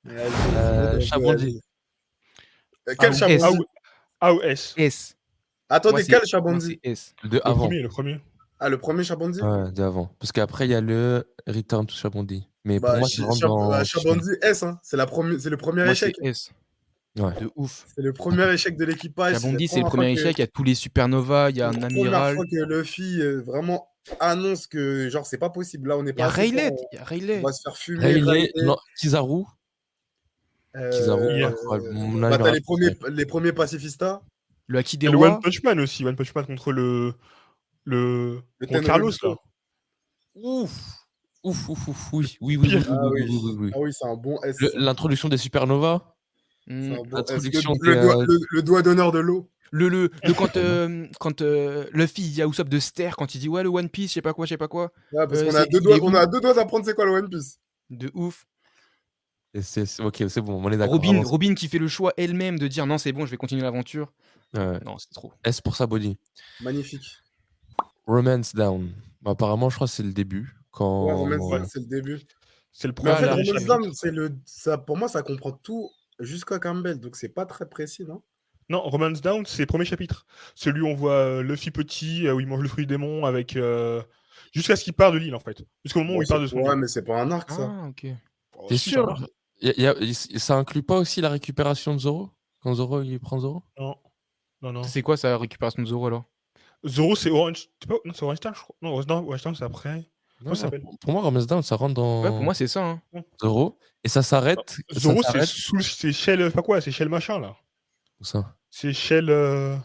Vas-y, mets dans deux, Chabondi. vas-y. Quel A Chabondi? ou S? S. Attendez, quel Moi, Chabondi? c'est S. Le Le avant. premier. Ah, le premier Chabondi? Ouais, de avant. Parce qu'après, il y a le Return to Chabondi. Mais pour Bah, moi, ça rentre dans Shell. Chabondi S, hein. C'est le premier Moi, échec. c'est S. Ouais. De ouf. C'est le premier échec de l'équipage. Chabondi, la c'est le première fois premier que- échec. Il y a tous les Supernova, il y a un La première amiral. fois que Luffy vraiment annonce que genre c'est pas possible. Là, on n'est Il y a pas assez Rayleigh. fort, Il y a on Rayleigh. va se faire fumer. Rayleigh, Rayleigh. non, Kizaru. Kizaru, Yeah. incroyable. Là, Bah, il me t'as reste- les premiers pacifistas. Le Haki Et des le One Rois. Punch Man aussi. One Punch Man contre Le contre Carlos, Tenryubico. là. Ouf. Oui. Pire. Ah oui. Oui. Ah oui, c'est un bon S. L'introduction des Supernova. C'est Hmm. un bon S. L'introduction Le doigt d'honneur de l'eau. Quand Luffy dit à Usopp de se taire, quand il dit ouais le One Piece, je sais pas quoi. Ouais, parce qu'on C'est- a deux il doigts, est où on a deux doigts d'apprendre c'est quoi le One Piece. De ouf. Ok, c'est bon, on est d'accord. Robin qui fait le choix elle-même de dire non c'est bon, je vais continuer l'aventure. Ouais. Non, c'est trop. S pour sa body. Magnifique. Romance Down. Bah, apparemment, je crois que c'est le début. Quand... Ouais, Romance Down, c'est le début. C'est le Mais en premier. fait, là, Romance chapitre. Down, pour moi, ça comprend tout jusqu'à Campbell, donc c'est pas très précis, non? Non, Romance Down, c'est le premier chapitre. Celui où on voit Luffy petit, où il mange le fruit démon avec. Jusqu'à ce qu'il part de l'île, en fait. Jusqu'au moment où il part de son Ouais, île. mais c'est pas un arc, ça. Ah ok. Oh, T'es si, sûr? ça Ça inclut pas aussi la récupération de Zoro? Quand Zoro, il prend Zoro? Non. C'est quoi sa récupération de Zoro alors? Zoro, c'est Orange. Non, c'est Orange Town, je crois. Non, Orange Town, c'est après. Comment ça s'appelle? Pour moi, Romance Down, ça rentre dans Ouais, pour moi c'est ça. Hein. Zoro. Et ça s'arrête. Zoro, ça c'est s'arrête. c'est Shell. Pas quoi, c'est Shell machin, là. Où ça? C'est Shell. Est-ce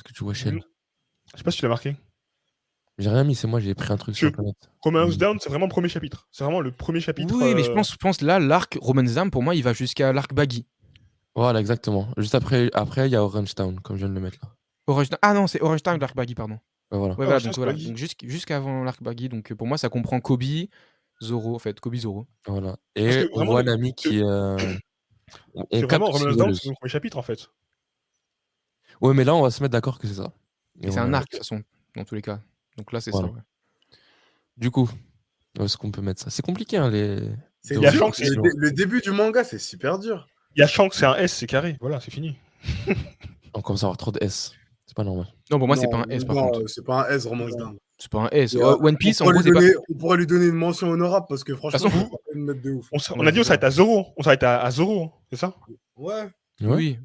que tu vois Shell? Je sais pas si tu l'as marqué. J'ai rien mis, c'est moi, j'ai pris un truc sur Internet. Romance Down, c'est vraiment le premier chapitre. C'est vraiment le premier chapitre. Oui, mais je pense là, l'arc Romance Down, pour moi, il va jusqu'à l'arc Baggy. Voilà, exactement. Juste après, il y a Orange Town, comme je viens de le mettre là. Ah non, c'est Orange Town, l'arc Baggy, pardon. Ouais, voilà. Ouais, Ah, voilà, Baggy. donc jusqu'avant l'arc Baggy. Donc pour moi, ça comprend Kobe, Zoro, en fait, Kobe, Zoro. Voilà. Et on voit Nami qui. On c'est vraiment capte Romance Down, c'est le premier chapitre, en fait. Ouais, mais là, on va se mettre d'accord que c'est ça. Et c'est un arc, de toute façon, dans tous les cas. Donc là, c'est Voilà. ça, ouais. Du coup, où est-ce qu'on peut mettre ça? C'est compliqué, hein, les. C'est Il y a dur. Shanks, Le début du manga, c'est super dur. Il y a Shanks, c'est un S, c'est carré. Voilà, c'est fini. On commence à avoir trop de S. C'est pas normal. Non, pour moi, c'est pas un S, par contre. Non, c'est pas un S, Romance Down. C'est pas un S. Et, One Piece, en gros, on pourrait lui donner une mention honorable parce que franchement, façon, c'est pas une note de ouf. On a dit on s'arrête à Zoro. On s'arrête à Zoro, hein, c'est ça? Ouais. Oui.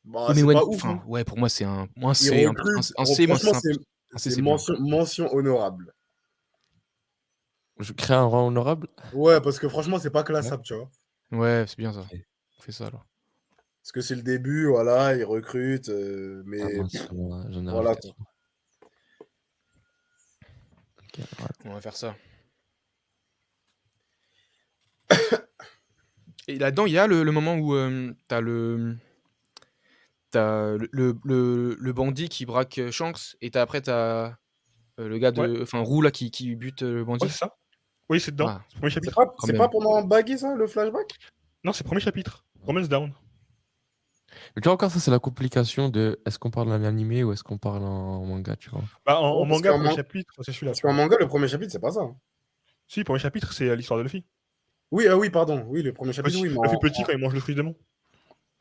Bah, mais c'est One pas ouf. Hein. Ouais, pour moi, c'est un C. Il Un C, moi, franchement, c'est c'est mention honorable. Je crée un rang honorable. Ouais, parce que franchement, c'est pas classable, tu vois. Ouais, c'est bien ça. On fait ça alors. Parce que c'est le début, voilà, il recrute, mais j'en ai voilà. rajouté. Okay, voilà. On va faire ça. Et là-dedans, il y a le moment où t'as le bandit qui braque Shanks et après t'as le gars de Roux là qui bute le bandit. Ouais, c'est ça. Oui, c'est dedans. Ah. C'est le premier chapitre. C'est pas pendant Baggy ça, le flashback? Non, c'est le premier chapitre. Romance Down. Mais tu vois, encore ça, c'est la complication de est-ce qu'on parle en animé ou est-ce qu'on parle en manga, tu vois. Bah, en manga, le premier chapitre, c'est celui-là. Parce qu'en manga, le premier chapitre, c'est pas ça. Si, le premier chapitre, c'est l'histoire de Luffy. Oui, oui, pardon. Oui, le premier chapitre, oui. Luffy petit quand il mange le fruit démon.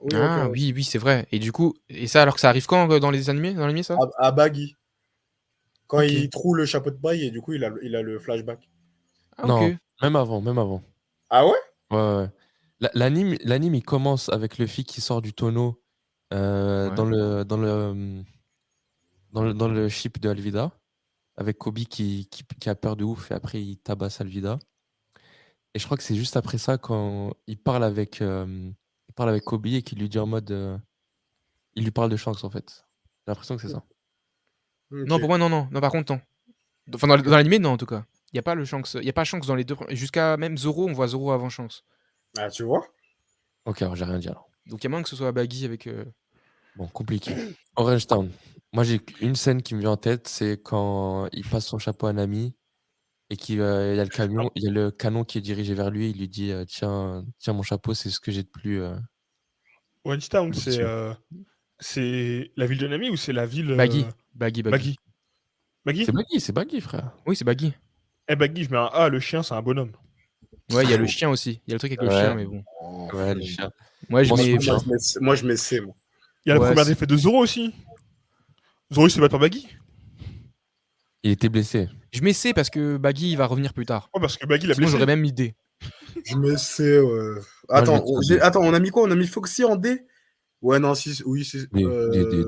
Oui, oui, c'est vrai. Et du coup, ça alors que ça arrive quand dans les animés, ça à Baggy. Quand il trouve le chapeau de paille et du coup, il a le flashback. Non, même avant. Ah ouais? Ouais. L'anime, il commence avec Luffy qui sort du tonneau dans le ship de Alvida, avec Kobe qui a peur de ouf et après il tabasse Alvida. Et je crois que c'est juste après ça quand il parle avec Kobe et qu'il lui dit en mode il lui parle de Shanks en fait. J'ai l'impression que c'est ça. Okay. Non, pour moi non, par contre non. Enfin dans l'anime non en tout cas. Il y a pas le Shanks, il y a pas Shanks dans les deux jusqu'à même Zoro, on voit Zoro avant Shanks. Ah, tu vois? OK, alors j'ai rien dit alors. Donc il y a moins que ce soit Baggy avec Bon, compliqué. Orange Town. Moi j'ai une scène qui me vient en tête, c'est quand il passe son chapeau à Nami et qu'il y a le camion, il y a le canon qui est dirigé vers lui, il lui dit tiens mon chapeau, c'est ce que j'ai de plus Orange Town, c'est la ville de Nami ou c'est la ville Baggy. Baggy. C'est Baggy, frère. Oui, c'est Baggy. Baggy, je mets un A, le chien, c'est un bonhomme. Ouais, il y a le chien aussi. Il y a le truc avec le Ouais. chien, mais bon. Oh, Ouais, le flemme. chien. Moi, je Moi, mets. c'est Moi, moi, je mets C, moi. Il y a la Ouais, première c'est- défaite de Zoro aussi. Zoro, il se bat par Baggy. Il était blessé. Je mets C parce que Baggy il va revenir plus tard. Oh, parce que Baggy l'a Sinon, blessé. j'aurais même mis D. Je mets C, ouais. Moi, je Attends, mettrais D. attends, on a mis quoi? On a mis Foxy en D? Ouais, non, si, oui, c'est. D, D.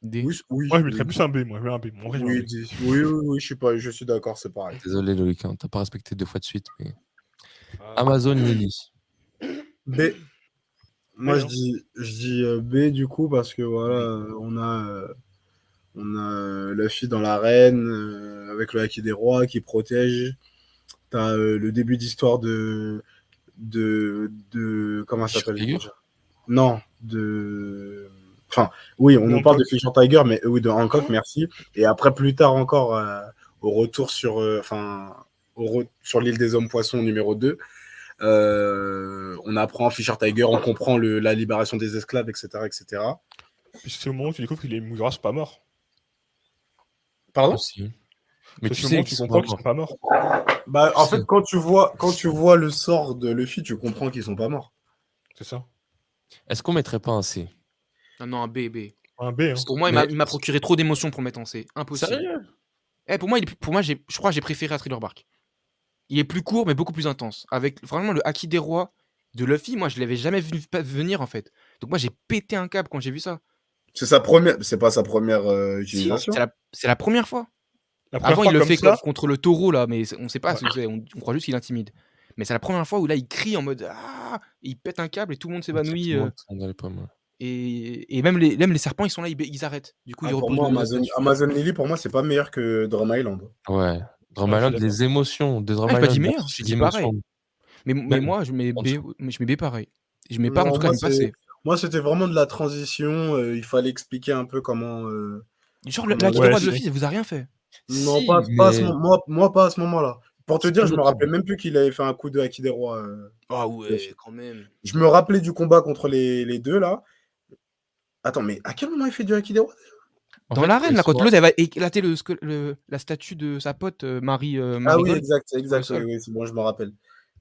D. Oui, oui. Moi, je oui. mettrais plus un B. Moi, je mets un B. En vrai, je mets un Oui, B. oui, oui, oui, je suis d'accord, c'est pareil. Désolé, Loïc, hein, t'as pas respecté 2 fois de suite. Mais... Ah. Amazon Lily. B. Moi, B, je dis B du coup parce que voilà, on a Luffy dans l'arène avec le Haki des Rois qui protège. T'as le début d'histoire de comment ça s'appelle Tiger déjà? Non, enfin, oui, on De nous parle de Hancock. Fisher Tiger, mais oui, de Hancock, merci. Et après, plus tard encore, au retour sur, sur l'île des Hommes Poissons numéro 2, on apprend Fisher Tiger, on comprend la libération des esclaves, etc., etc. Puis c'est au moment où tu découvres que les Mugara sont pas morts. Pardon? aussi. Mais C'est tu au sais moment où qu'ils tu sont comprends pas qu'ils sont morts. pas morts. Bah, en Si. fait, quand tu vois le sort de Luffy, tu comprends qu'ils sont pas morts. C'est ça. Est-ce qu'on mettrait pas un C? Non, un B, B. Un B, hein. Parce que pour moi, Mais- il m'a procuré trop d'émotions pour le mettre en C. Impossible. Sérieux? Pour moi, je crois que j'ai préféré à Thriller Bark. Il est plus court, mais beaucoup plus intense. Avec vraiment le Haki des Rois de Luffy, moi, je l'avais jamais vu venir, en fait. Donc moi, j'ai pété un câble quand j'ai vu ça. C'est pas sa première Si, utilisation. c'est la première fois. La première Avant, fois il le comme fait ça, contre le taureau, là, mais on sait pas Ouais. ce que c'est. On croit juste qu'il intimide. Mais c'est la première fois où là, il crie en mode ah, il pète un câble et tout le monde s'évanouit. Tout le monde sont dans les pommes. Et même les serpents, ils sont là, ils arrêtent. Du coup, ils Pour reposent moi, la statue. Amazon Lily, pour moi, c'est pas meilleur que Drum Island. Ouais. Drum Ouais, je suis Island, les émotions de Drum Ah, j'ai pas dit Island meilleur, versus j'ai les dit pareil. émotions. Mais Même moi, je mets en B, dessous. mais je mets B pareil. Je mets pas, en Non, tout cas, je mets pas C. moi, c'était vraiment de la transition. Il fallait expliquer un peu comment. Genre, comment la qui Ouais, droit de si. Luffy, ça vous a rien fait. Non, Si, pas à ce mais moi, pas à ce moment-là. Pour te c'est dire, pas je me notable. rappelais même plus qu'il avait fait un coup de Haki des Rois. Ah Luffy. ouais, quand même. Je me rappelais du combat contre les deux là. Attends, mais à quel moment il fait du Haki des Rois? En Dans fait, l'arène, là, quand soit- l'autre, elle va éclater la statue de sa pote Marie Ah oui, Gold exact, sur le oui, sol. oui, c'est bon, je me rappelle.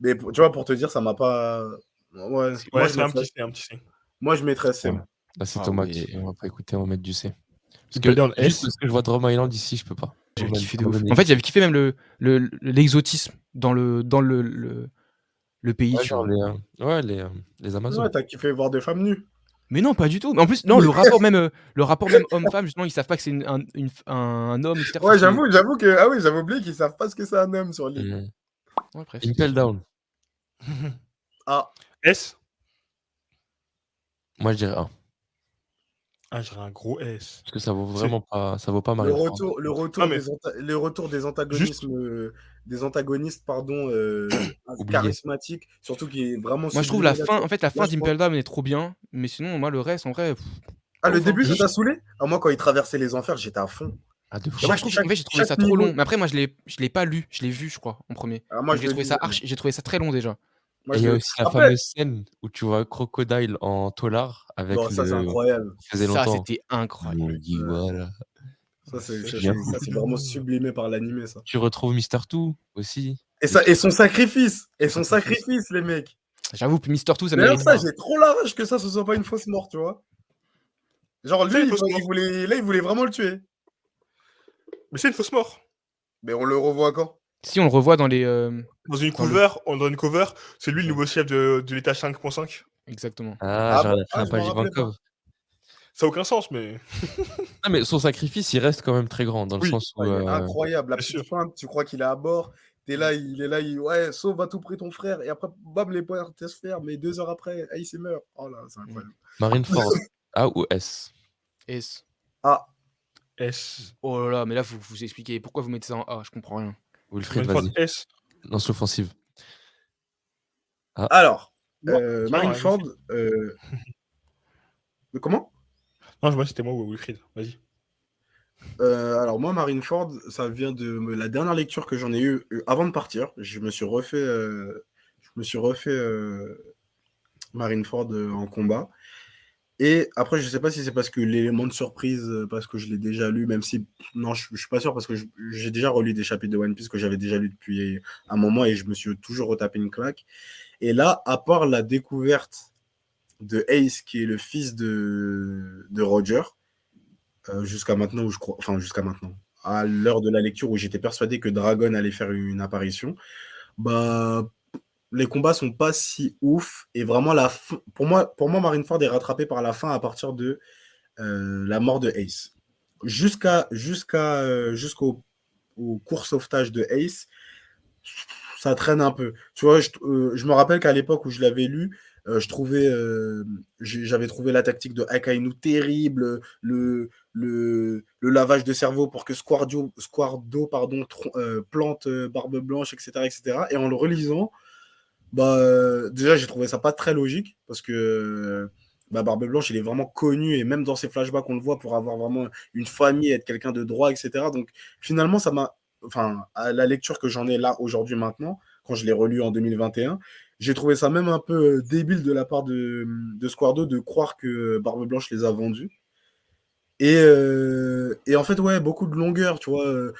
Mais tu vois, pour te dire, ça m'a pas. Ouais, Ouais, c'est un petit C, un petit C. moi, je mettrais C. Ouais. moi. Là, c'est Ah Thomas ouais. qui. On va pas écouter, on va mettre du C. Parce Impel que, Down juste S. parce que je vois Drum Island ici, je peux pas. J'avais Amazon- kiffé de ouf. Amazon En fait, Lily. j'avais kiffé même l'exotisme dans le pays, Ouais, tu genre vois. les Amazones. Ouais, t'as kiffé voir des femmes nues. Mais non, pas du tout. Mais en plus, non, le rapport même homme-femme, justement, ils savent pas que c'est un homme, etc. Ouais, Enfin, j'avoue que. Ah oui, j'avais oublié qu'ils savent pas ce que c'est un homme sur l'île. Mm. ouais, bref. Impel Down. Ah, S. Moi, je dirais A. Ah, j'aurais un gros S. Parce que ça vaut vraiment pas. Ça vaut pas le Marineford. retour, le retour, Ah, mais- le retour des antagonismes, des antagonistes, pardon, Oublié. charismatiques, surtout qui est vraiment. Moi, je trouve sublimé là-dessus. en fait, la fin Là, je d'Impel Down est trop bien. Mais sinon, moi, le reste, en vrai. Ah, le ouf, hein. début, ça t'a saoulé? Ah, moi, quand il traversait les enfers, j'étais à fond. Ah, de fou. Moi, je trouve, en fait, j'ai trouvé chaque ça trop niveau- long. Mais après, moi, je l'ai pas lu. Je l'ai vu, je crois, en premier. Ah, moi, Donc, je l'ai lu. j'ai trouvé ça très long déjà. Moi, Et il je y a l'ai- aussi la Après- fameuse scène où tu vois Crocodile en tolard avec Non, ça, c'est incroyable. Ça faisait Ça, longtemps. c'était incroyable. On dit, voilà. Ça, bien. c'est vraiment sublimé par l'animé, ça. Tu retrouves Mister Two aussi. Et son sacrifice! Et son sacrifice, les mecs! J'avoue, Mister Two, ça D'ailleurs, mérite ça, pas. j'ai trop la rage que ça, ce soit pas une fausse mort, tu vois. Genre, lui, C'est une fausse mort. il voulait vraiment le tuer. Mais c'est une fausse mort. Mais on le revoit quand? Si on le revoit dans les. Dans une Dans le- cover, c'est lui le nouveau chef de l'étage 5.5. Exactement. Ah, Ah genre bon la Ah, je m'en Page rappelais Ivankov. Ça n'a aucun sens, mais. Ah, mais son sacrifice, il reste quand même très grand dans le Oui. sens où. Incroyable. La bien petite sûr. fin, tu crois qu'il est à bord. T'es là, ouais, sauve à tout prix ton frère. Et après, bam, les portes se ferment. Mais 2 heures après, Ace il meurt. Oh là, c'est incroyable. Marineford. A ou S? S. Ah, S. Oh là là, mais là, vous expliquez. Pourquoi vous mettez ça en A? Je comprends rien. Wilfried, Marineford, vas-y. S. Lance l'offensive. alors, Bon, Marineford. Comment? Non, moi, c'était moi ou Wilfried. Vas-y. Alors moi, Marineford, ça vient de la dernière lecture que j'en ai eue avant de partir. Je me suis refait Marineford en combat. Et après, je sais pas si c'est parce que l'élément de surprise, parce que je l'ai déjà lu, même si, non, je suis pas sûr, parce que j'ai déjà relu des chapitres de One Piece que j'avais déjà lu depuis un moment et je me suis toujours retapé une claque. Et là, à part la découverte de Ace, qui est le fils de Roger, jusqu'à maintenant, où je crois, enfin, jusqu'à maintenant, à l'heure de la lecture où j'étais persuadé que Dragon allait faire une apparition, bah, les combats sont pas si ouf. Et vraiment, pour moi, Marineford est rattrapé par la fin à partir de la mort de Ace. Jusqu'au court sauvetage de Ace, ça traîne un peu. Tu vois, je me rappelle qu'à l'époque où je l'avais lu, j'avais trouvé la tactique de Akainu terrible, le lavage de cerveau pour que Squardo pardon, plante Barbe Blanche, etc., etc. Et en le relisant, bah, déjà, j'ai trouvé ça pas très logique parce que bah, Barbe Blanche, il est vraiment connu et même dans ses flashbacks, on le voit pour avoir vraiment une famille, être quelqu'un de droit, etc. Donc, finalement, enfin, à la lecture que j'en ai là aujourd'hui maintenant, quand je l'ai relu en 2021, j'ai trouvé ça même un peu débile de la part de Squardo de croire que Barbe Blanche les a vendus. Et en fait, ouais, beaucoup de longueur, tu vois.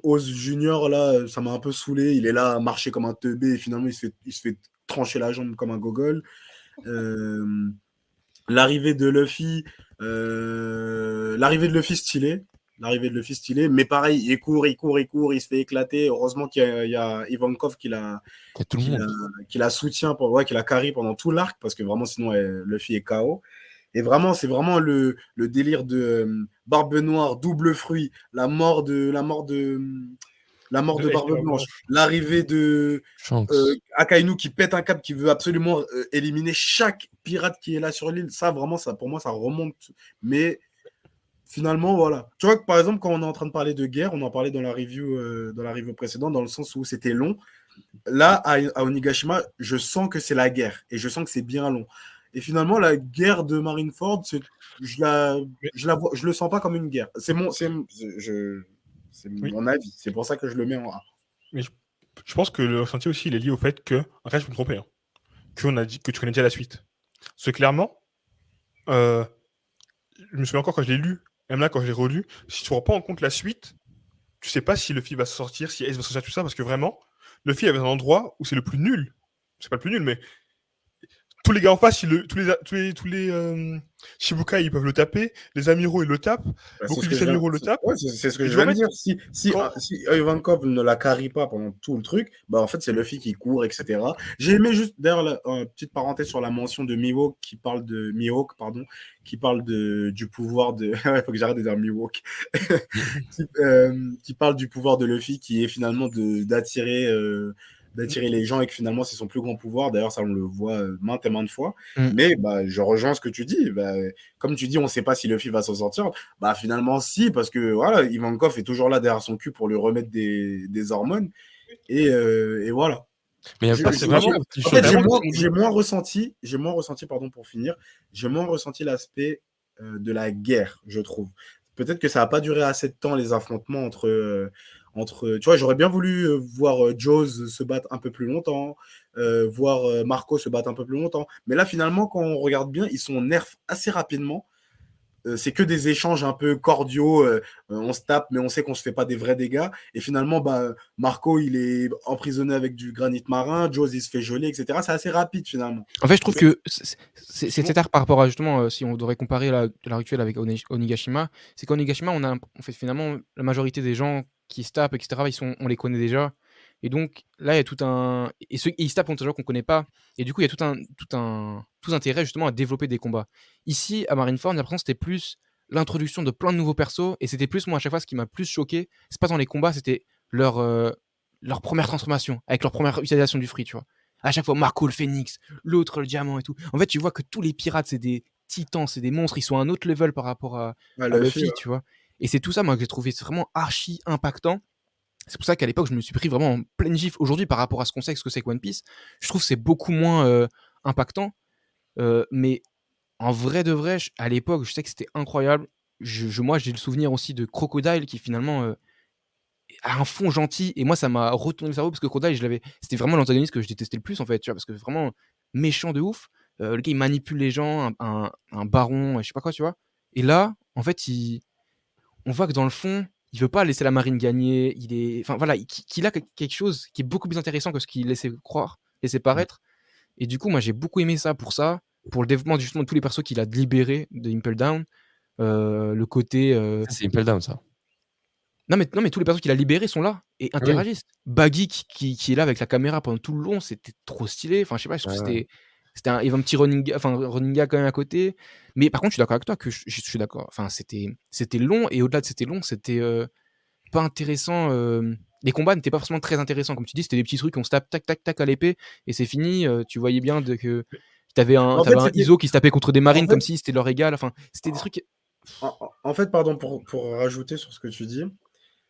Oz Junior, là, ça m'a un peu saoulé. Il est là à marcher comme un teubé et finalement, il se fait trancher la jambe comme un gogol. Euh, l'arrivée de Luffy stylé. L'arrivée de Luffy stylé. Mais pareil, il court, il se fait éclater. Heureusement qu'il y a Ivankov qui la, Il y a tout le qui la, monde. qui la soutient, ouais, qui la carry pendant tout l'arc, parce que vraiment, sinon, Luffy est KO. Et vraiment, c'est vraiment le délire de Barbe Noire, double fruit, la mort de Ace Barbe Barbe Blanche, Blanche. l'arrivée de Shanks. Akainu qui pète un câble, qui veut absolument éliminer chaque pirate qui est là sur l'île. Ça, vraiment, ça, pour moi, ça remonte. Mais finalement, voilà. Tu vois que par exemple, quand on est en train de parler de guerre, on en parlait dans la review précédente, dans le sens où c'était long. Là, à Onigashima, je sens que c'est la guerre et je sens que c'est bien long. Et finalement, la guerre de Marineford, je la, Mais, je le sens pas comme une guerre. C'est oui, mon avis. C'est pour ça que je le mets en A. mais je pense que le ressenti aussi, il est lié au fait que, après, je peux me tromper, hein, qu'on a dit que tu connais déjà la suite. Parce que clairement, euh, je me souviens encore quand je l'ai lu, même là quand je l'ai relu, si tu ne prends pas en compte la suite, tu sais pas si Luffy va se sortir, si Ace va se sortir, tout ça, parce que vraiment, Luffy avait un endroit où c'est le plus nul. C'est pas le plus nul, mais tous les gars en face, tous les Shibukai, ils peuvent le taper. Les amiraux, ils le tapent. Bah, Beaucoup des amiraux le tapent. ouais, c'est ce que Et je tu vois, viens en de fait, dire. quand. Si Ivankov ne la carry pas pendant tout le truc, bah en fait c'est Luffy qui court, etc. J'ai aimé juste d'ailleurs petite parenthèse sur la mention de Mihawk qui parle du pouvoir de. Il faut que j'arrête de dire Mihawk. qui parle du pouvoir de Luffy qui est finalement d'attirer les gens et que finalement c'est son plus grand pouvoir. D'ailleurs, ça on le voit maintes et maintes fois. Mm. Mais bah, je rejoins ce que tu dis. Bah, comme tu dis, on ne sait pas si Luffy va s'en sortir. Bah finalement si, parce que voilà, Ivankov est toujours là derrière son cul pour lui remettre des hormones. Et voilà. Mais il n'y a Je- pas C'est ce vraiment. petit En fait, C'est choc. vraiment. j'ai moins ressenti, pardon, pour finir, j'ai moins ressenti l'aspect de la guerre, je trouve. Peut-être que ça n'a pas duré assez de temps, les affrontements tu vois, j'aurais bien voulu voir Jaws se battre un peu plus longtemps, voir Marco se battre un peu plus longtemps. Mais là, finalement, quand on regarde bien, ils sont nerfs assez rapidement. C'est que des échanges un peu cordiaux. On se tape, mais on sait qu'on se fait pas des vrais dégâts. Et finalement, bah, Marco, il est emprisonné avec du granit marin. Jaws, il se fait geler, etc. C'est assez rapide, finalement. En fait, je trouve Mais que c'est Sinon, cet arc par rapport à justement, si on devrait comparer l'arc actuel avec Onigashima, c'est qu'Onigashima, on fait finalement la majorité des gens qui se tapent, etc., on les connaît déjà. Et donc là, il y a tout un. Et ils se tapent contre des gens qu'on connaît pas. Et du coup, il y a tout intérêt justement à développer des combats. Ici, à Marineford, j'ai l'impression que c'était plus l'introduction de plein de nouveaux persos. Et c'était plus, moi, à chaque fois, ce qui m'a plus choqué, c'est pas dans les combats, c'était leur première transformation, avec leur première utilisation du fruit, tu vois. À chaque fois, Marco le phénix, l'autre le diamant et tout. En fait, tu vois que tous les pirates, c'est des titans, c'est des monstres, ils sont à un autre level par rapport à Luffy, Luffy, tu vois. Et c'est tout ça, moi, que j'ai trouvé vraiment archi impactant. C'est pour ça qu'à l'époque, je me suis pris vraiment en pleine gifle. Aujourd'hui, par rapport à ce qu'on sait, ce que c'est que One Piece, je trouve que c'est beaucoup moins impactant. Mais en vrai de vrai, à l'époque, je sais que c'était incroyable. Moi, j'ai le souvenir aussi de Crocodile qui finalement a un fond gentil. Et moi, ça m'a retourné le cerveau parce que Crocodile, c'était vraiment l'antagoniste que je détestais le plus en fait, tu vois, parce que vraiment méchant de ouf. le gars il manipule les gens, un baron, je sais pas quoi, tu vois. Et là, en fait, on voit que dans le fond, il veut pas laisser la marine gagner. Enfin voilà, qu'il a quelque chose qui est beaucoup plus intéressant que ce qu'il laissait croire, laissait paraître. Et du coup, moi, j'ai beaucoup aimé ça, pour le développement justement de tous les persos qu'il a libérés de Impel Down. Le côté. Ça, c'est Impel Down, ça. Non, mais tous les persos qu'il a libérés sont là et Oui. interagissent. Baggy qui est là avec la caméra pendant tout le long, c'était trop stylé. Enfin, je sais pas, je trouve que c'était il y avait un petit running gag quand même à côté. Mais par contre, je suis d'accord avec toi que je suis d'accord. Enfin, c'était long et au-delà de c'était long, c'était pas intéressant. Les combats n'étaient pas forcément très intéressants, comme tu dis, c'était des petits trucs, on se tape tac tac tac à l'épée et c'est fini. Tu voyais bien que t'avais En un fait, ISO qui se tapait contre des en marines comme fait, si c'était leur égal. Enfin, c'était des trucs. en fait, pardon, pour rajouter sur ce que tu dis,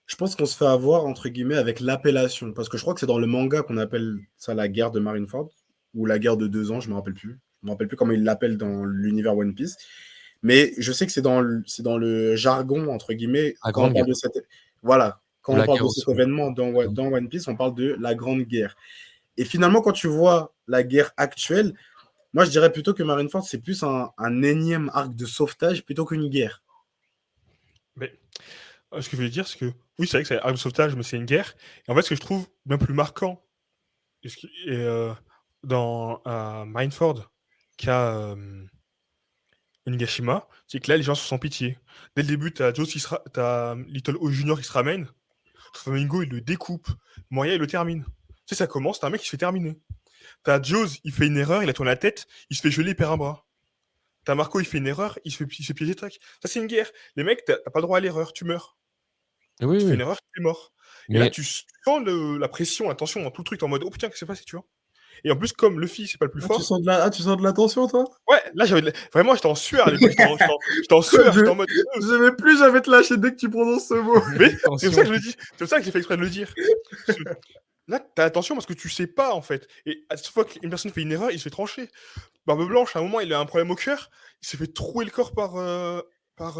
je pense qu'on se fait avoir, entre guillemets, avec l'appellation. Parce que je crois que c'est dans le manga qu'on appelle ça la guerre de Marineford, ou la guerre de 2 ans, je me rappelle plus. Je me rappelle plus comment ils l'appellent dans l'univers One Piece. Mais je sais que c'est dans le jargon, entre guillemets, La quand on Grande parle Guerre. de cette. Voilà, quand Ou on la parle guerre de au cet souffle. événement dans One Piece, on parle de la Grande Guerre. Et finalement, quand tu vois la guerre actuelle, moi je dirais plutôt que Marineford, c'est plus un énième arc de sauvetage plutôt qu'une guerre. Mais ce que je voulais dire, c'est que oui, c'est vrai que c'est un arc de sauvetage, mais c'est une guerre. Et en fait, ce que je trouve bien plus marquant dans Marineford qu'à Onigashima, c'est que là, les gens sont sans pitié. Dès le début, t'as Little O Junior qui se ramène. Flamingo, il le découpe. Moria, il le termine. Tu sais, ça commence, t'as un mec qui se fait terminer. T'as Jaws, il fait une erreur, il a tourné la tête, il se fait geler, il perd un bras. T'as Marco, il fait une erreur, il se fait piéger tac. Ça, c'est une guerre. Les mecs, t'as pas le droit à l'erreur, tu meurs. Oui, Tu fais une oui. erreur, tu es mort. Et là, Mais tu sens la pression, la tension dans tout le truc, t'es en mode oh putain, qu'est-ce qui s'est passé, tu vois. Et en plus, comme Luffy, c'est pas le plus Tu fort, sens de la tension, toi? ouais, là, vraiment, j'étais en sueur à l'époque, j'étais en sueur, j'étais en mode. Je vais plus jamais te lâcher dès que tu prononces ce mot. Mais c'est Tension. pour ça que je le dis, c'est pour ça que j'ai fait exprès de le dire. Parce que là, t'as attention parce que tu sais pas en fait. Et à chaque fois qu'une personne fait une erreur, il se fait trancher. Barbe Blanche, à un moment, il a un problème au cœur, il s'est fait trouer le corps par, par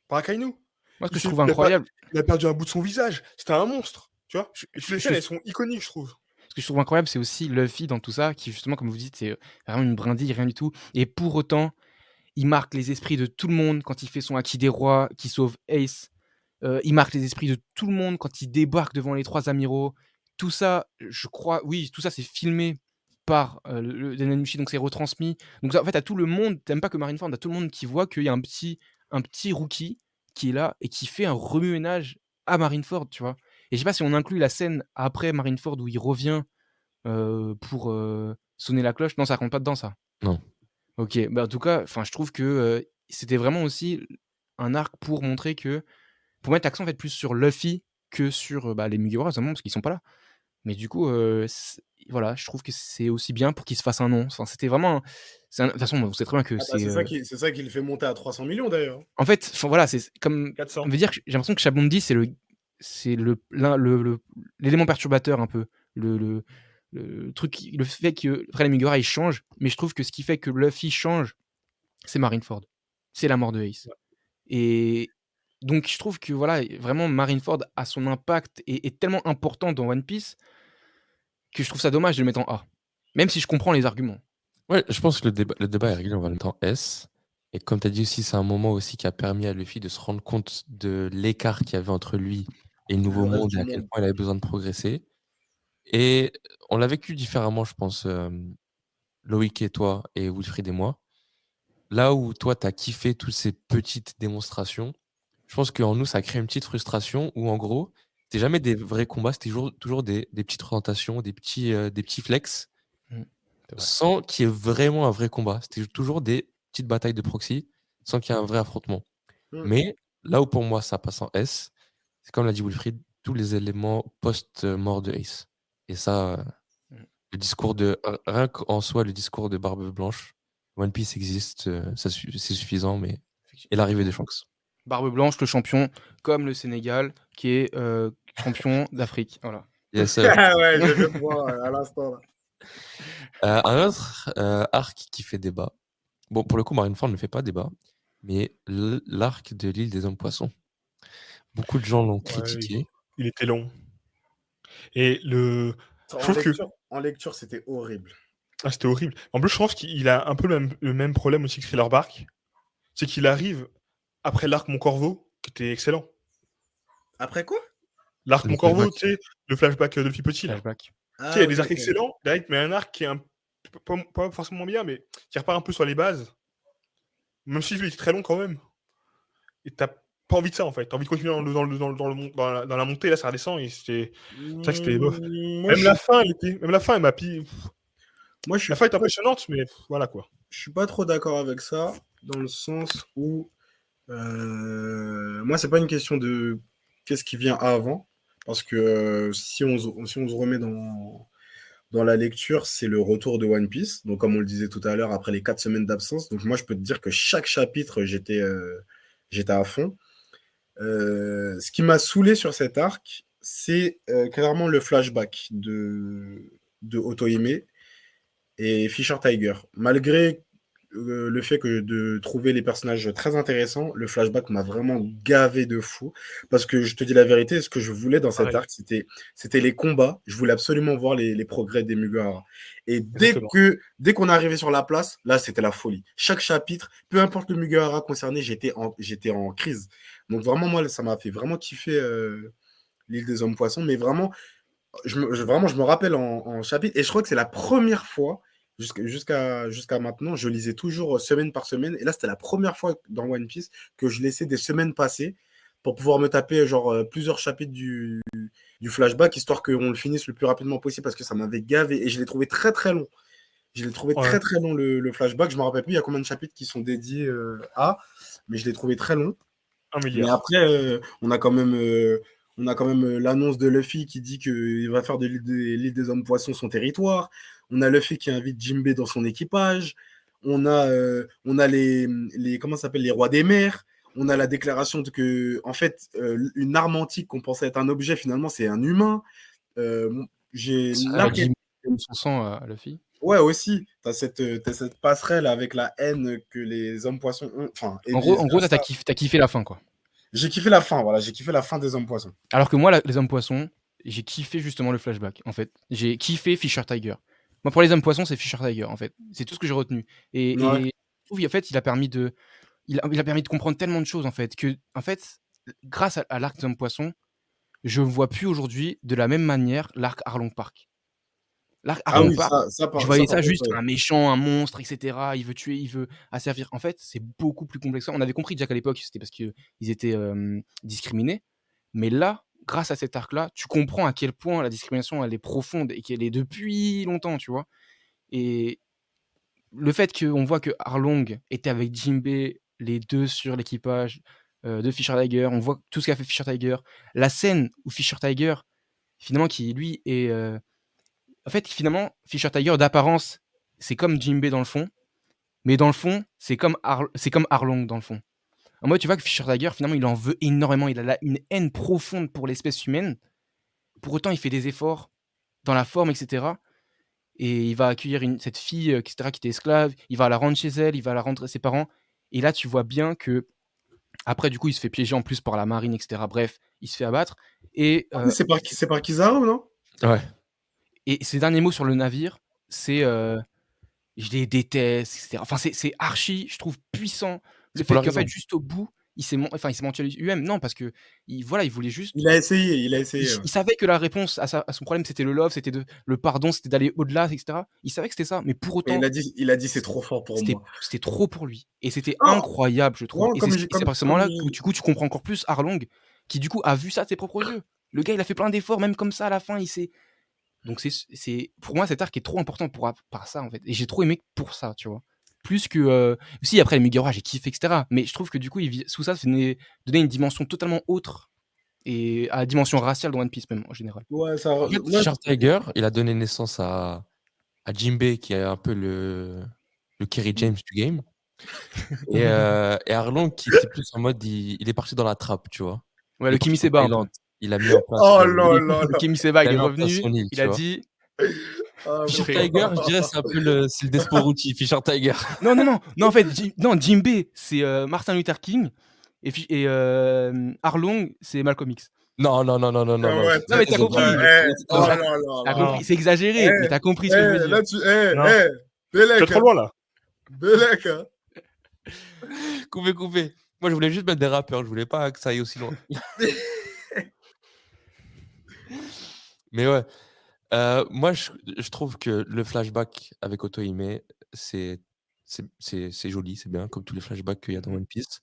Akainu. Moi, ce que je trouve incroyable. Il a perdu un bout de son visage. C'était un monstre, tu vois. Et toutes les je- scènes, elles sont iconiques, je trouve. Ce que je trouve incroyable, c'est aussi Luffy dans tout ça, qui justement, comme vous dites, c'est vraiment une brindille, rien du tout. Et pour autant, il marque les esprits de tout le monde quand il fait son Haki des rois, qui sauve Ace. Il marque les esprits de tout le monde quand il débarque devant les 3 amiraux. Tout ça, je crois, oui, tout ça, c'est filmé par le Denanushi, donc c'est retransmis. Donc en fait, à tout le monde, t'aimes pas que Marineford, à tout le monde qui voit qu'il y a un petit rookie qui est là et qui fait un remue-ménage à Marineford, tu vois. Et je sais pas si on inclut la scène après Marineford où il revient pour sonner la cloche. Non, ça compte pas dedans, ça. non. Ok, bah en tout cas, je trouve que c'était vraiment aussi un arc pour montrer que pour mettre l'accent en fait plus sur Luffy que sur les Mugiwara, évidemment, parce qu'ils sont pas là. Mais du coup, voilà, je trouve que c'est aussi bien pour qu'il se fasse un nom. Enfin, c'était vraiment. De toute façon, vous savez très bien que Ah bah, c'est. c'est ça qui le fait monter à 300 millions d'ailleurs. En fait, voilà, c'est comme. 400. On veut dire que j'ai l'impression que Shabondi, c'est l'élément perturbateur un peu. Le truc, le fait que après les Mugiwara ils changent, mais je trouve que ce qui fait que Luffy change, c'est Marineford. C'est la mort de Ace. Et donc, je trouve que voilà, vraiment, Marineford a son impact et est tellement important dans One Piece que je trouve ça dommage de le mettre en A. Même si je comprends les arguments. Ouais, je pense que le débat est réglé, on va le mettre en S. Et comme tu as dit aussi, c'est un moment aussi qui a permis à Luffy de se rendre compte de l'écart qu'il y avait entre lui et le nouveau Le reste monde du et à quel monde. point il avait besoin de progresser. Et on l'a vécu différemment, je pense, Loïc et toi, et Wilfried et moi. Là où toi, tu as kiffé toutes ces petites démonstrations, je pense qu'en nous, ça crée une petite frustration où, en gros, c'était jamais des vrais combats, c'était toujours des petites représentations, des petits flex, C'est vrai. sans qu'il y ait vraiment un vrai combat. C'était toujours des petites batailles de proxy, sans qu'il y ait un vrai affrontement. Mm. Mais là où pour moi, ça passe en S, c'est comme l'a dit Wilfried, tous les éléments post-mort de Ace. Et ça, le discours rien qu'en soi, le discours de Barbe Blanche, One Piece existe, c'est suffisant, mais. Et l'arrivée de Shanks. Barbe Blanche, le champion, comme le Sénégal, qui est champion d'Afrique. Voilà. Yes, Ah ouais, je viens de voir à l'instant. un autre arc qui fait débat. Bon, pour le coup, Marineford ne fait pas débat, mais l'arc de l'île des hommes poissons. Beaucoup de gens l'ont critiqué. Il était long. Et je trouve que En lecture, c'était horrible. Ah, c'était horrible. En plus, je pense qu'il a un peu le même problème aussi que Thriller Bark. C'est qu'il arrive après l'arc Mon Corvo, qui était excellent. Après quoi? L'arc Le Mon Corvo, flashback. tu sais, le flashback de Fille Petit, là. Flashback. Tu sais, il y Ah a des oui, arcs ok. excellents, direct, mais un arc qui est pas forcément bien, mais qui repart un peu sur les bases. Même si il était très long quand même. Et t'as pas envie de ça, en fait. T'as envie de continuer dans la montée, là, ça redescend, et c'est ça que c'était bof. Moi, Même la fin, elle m'a pris. moi, je La suis fin est pas, impressionnante, mais voilà, quoi. je suis pas trop d'accord avec ça, dans le sens où moi, c'est pas une question de qu'est-ce qui vient avant, parce que si on se remet dans la lecture, c'est le retour de One Piece. Donc, comme on le disait tout à l'heure, après les 4 semaines d'absence. Donc, moi, je peux te dire que chaque chapitre, j'étais à fond. Ce qui m'a saoulé sur cet arc, c'est clairement le flashback de Otohime et Fisher Tiger. Malgré le fait que de trouver les personnages très intéressants, le flashback m'a vraiment gavé de fou. Parce que je te dis la vérité, ce que je voulais dans cet Pareil, arc, c'était les combats. Je voulais absolument voir les progrès des Mugiwara. Et exactement. dès qu'on est arrivé sur la place, là, c'était la folie. Chaque chapitre, peu importe le Mugiwara concerné, j'étais en crise. Donc vraiment, moi, ça m'a fait vraiment kiffer l'île des hommes poissons. Mais vraiment, vraiment, je me rappelle en chapitre. Et je crois que c'est la première fois, jusqu'à maintenant, je lisais toujours semaine par semaine. Et là, c'était la première fois dans One Piece que je laissais des semaines passer pour pouvoir me taper genre plusieurs chapitres du flashback, histoire qu'on le finisse le plus rapidement possible parce que ça m'avait gavé. Et je l'ai trouvé très très long. Je l'ai trouvé Ouais, très très long le flashback. Je me rappelle plus il y a combien de chapitres qui sont dédiés à, mais je l'ai trouvé très long. 1 Mais milliard. après, on a quand même l'annonce de Luffy qui dit qu'il va faire de l'île des hommes poissons son territoire. On a Luffy qui invite Jinbei dans son équipage. On a comment ça s'appelle, les rois des mers. On a la déclaration que, en fait, une arme antique qu'on pensait être un objet, finalement, c'est un humain. J'ai l'arc. Jim donne son sang à Luffy. Ouais, aussi. T'as cette passerelle avec la haine que les hommes poissons ont. Enfin, et En gros, vice-versa. t'as kiffé la fin, quoi. J'ai kiffé la fin, voilà. J'ai kiffé la fin des hommes poissons. Alors que moi, les hommes poissons, j'ai kiffé justement le flashback, en fait. J'ai kiffé Fisher Tiger. Moi, pour les hommes poissons, c'est Fisher Tiger, en fait. C'est tout ce que j'ai retenu. Ouais. Et je trouve, en fait, il a permis de comprendre tellement de choses, en fait, que, en fait, grâce à l'arc des hommes poissons, je ne vois plus aujourd'hui de la même manière l'arc Arlong Park. L'arc Ah Arlong oui, Park, je ça voyais par ça contre, juste ouais. un méchant, un monstre, etc. Il veut tuer, il veut asservir. En fait, c'est beaucoup plus complexe. On avait compris déjà qu'à l'époque, c'était parce qu'ils étaient discriminés. Mais là, grâce à cet arc-là, tu comprends à quel point la discrimination, elle est profonde et qu'elle est depuis longtemps, tu vois. Et le fait qu'on voit que Arlong était avec Jinbei, les deux sur l'équipage de Fisher Tiger, on voit tout ce qu'a fait Fisher Tiger. La scène où Fisher Tiger, finalement, qui lui est... En fait, finalement, Fisher Tiger, d'apparence, c'est comme Jinbei dans le fond, mais dans le fond, c'est comme Arlong dans le fond. En mode, tu vois que Fisher Tiger, finalement, il en veut énormément. Il a là une haine profonde pour l'espèce humaine. Pour autant, il fait des efforts dans la forme, etc. Et il va accueillir cette fille, etc., qui était esclave. Il va la rendre chez elle, il va la rendre à ses parents. Et là, tu vois bien que après, du coup, il se fait piéger en plus par la marine, etc. Bref, il se fait abattre. Et, Ah oui, c'est par Kizaru, non? Ouais. et ses derniers mots sur le navire, c'est je les déteste, etc. Enfin, c'est archi, je trouve, puissant. Le C'est pour fait la qu'en fait, raison. juste au bout, il s'est menti à lui-même. Non, parce que il voulait juste. Il a essayé, ouais. Il savait que la réponse à son problème, c'était le love, c'était le pardon, c'était d'aller au-delà, etc. Il savait que c'était ça, mais pour Mais autant, il a dit c'est trop fort pour moi. c'était trop pour lui. Et c'était Non, incroyable, je trouve. ouais, Et comme c'est à ce moment-là que du coup, tu comprends encore plus Arlong, qui du coup a vu ça de ses propres yeux. Le gars, il a fait plein d'efforts, même comme ça, à la fin, il s'est. Donc pour moi, cet arc est trop important par ça, en fait. Et j'ai trop aimé pour ça, tu vois. Plus que... Si, après, les Mugiwara, j'ai kiffé, etc. Mais je trouve que du coup, sous ça venait donner une dimension totalement autre et à la dimension raciale dans One Piece, même, en général. ouais, En fait, moi, Fisher Tiger, il a donné naissance à Jinbei, qui est un peu le Kerry James du game. Et Arlong, qui était plus en mode, il est parti dans la trappe, tu vois. Ouais, Il le est parti en Kimiseba, un peu. Thaïlande. Il a mis en place, oh là là Le là. Kimiseba, il est mis en place revenu, son île, il tu a vois. dit... Ah, Fisher Après- Tiger, je dirais, c'est un peu le Desporuti, Fisher Tiger. Non, en fait, Jinbei, c'est Martin Luther King, et Arlong, c'est Malcolm X. Non, non, non, non, non, non, Ah non. ouais, Non, mais t'as Ils ont compris. pas- oh là T'as là t'as là. compris. C'est exagéré, mais t'as compris ce que je veux dire. Là, tu. Non. Tu Belek, es trop loin là. Belek, hein. Coupez. Moi, je voulais juste mettre des rappeurs. Je voulais pas que ça aille aussi loin. Mais ouais. Moi, je trouve que le flashback avec Otohime, c'est joli, c'est bien, comme tous les flashbacks qu'il y a dans One Piece.